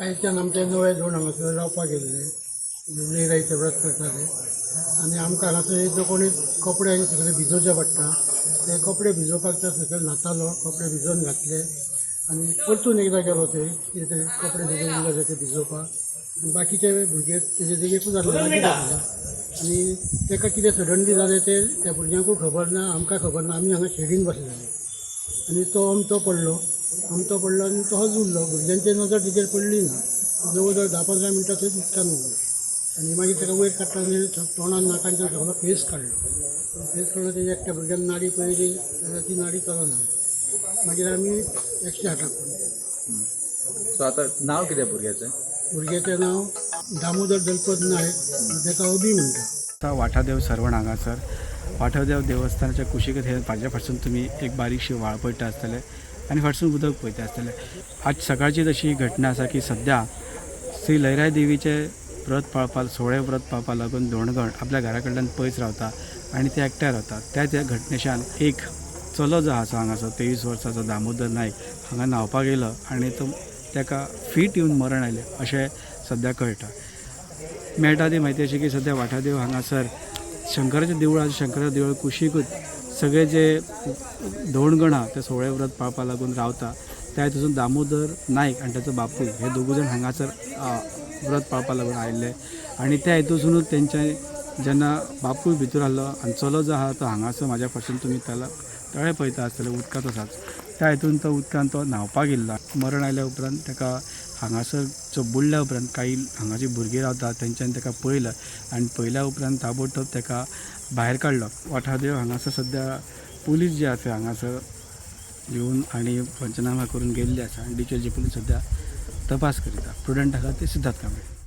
आयच्यान आमचे नवे धोंड हांगासर रावपाक गेल्ले लयराईचे व्रत करताले आनी आमकां हांगासर जो कोणी कपडे सगळे भिजोवचे पडटा ते कपडे भिजोवपाक ते सकयल न्हातालो कपडे भिजोवन घातले आनी परतून एकदां गेलो ते कितें तरी कपडे भिजोवन जाय ते भिजोवपाक आनी बाकीचे भुरगे तेजे देगेकूच जाल्ले आनी ताका कितें सडनली जालें ते त्या भुरग्यांकूय खबर ना आमकां खबर ना आमी हांगा शेडीन बसलेले आनी तो अमतो पडलो आनी तोच उरलो भुरग्यांची नजर तेजेर पडली ना जवळ जवळ 10-15 मिनटां थंयच उदकान उरलो आनी मागीर ताका वयर काडटा तोंडान नाकांच्यान सगळो फेस काडलो तेजे एकट्या भुरग्यान नाडी पळयली जाल्यार ती नाडी चलना मागीर आमी 108 फोन. सो आतां नांव कितें भुरग्याचें नांव दामोदर दलपत नायक ताका अभी म्हणटा. वाठादेव सरवण हांगासर वाठादेव देवस्थानाच्या कुशीक हे फाटल्या फाटसून तुमी एक बारीकशी व्हाळ पळयता आसतले आनी फाटसून उदक पळयता आसतले. आज सकाळची तशी घटना आसा की सद्या श्री लयराई देवीचे व्रत पाळपाक व्रत पाळपाक लागून दोणगण आपल्या घरा कडल्यान पयस रावता आनी ते एकठांय रावता. त्या घटनेच्यान एक चलो जो आसा हांगासर 23 वर्साचो दामोदर नायक हांगा न्हांवपाक येयलो आनी ताका फीट येवन मरण आयलें अशें सद्या कळटा. मेळटा ती म्हायती अशी की सद्या वाठादेव हांगासर शंकराचें देवूळ कुशीकूच सगळे जे दोणगण आहा ते व्रत पाळपाक लागून रावता. त्या हितून दामोदर नायक आनी ताचो बापूय हे दोगूय जाण हांगासर व्रत पाळपाक लागून आयिल्ले आनी त्या हितूनूच तेंचे जेन्ना बापूय भितर आसलो आनी चलो जो आहा तो हांगासर म्हाज्या फाटसून तुमी तळे पळयता आसतले उदकांत आसात त्या हितून तो उदकांत तो न्हांवपाक गेल्लो. मरण आयल्या उपरांत ताका हांगासर बुडल्या उपरांत काही हांगाची भुरगीं रावतात तेंच्यांनी ताका पळयलं आनी पळयल्या उपरांत ताबडतोब ताका भायर काडलो. वाठादेव हांगासर सद्या पुलीस जे आसा हांगासर येवन आनी पंचनामा करून गेल्ले आसा आनी डिटेल जी पुलीस सद्या तपास करीता. प्रुडंट आसा ते सिद्धार्थ कांबळे.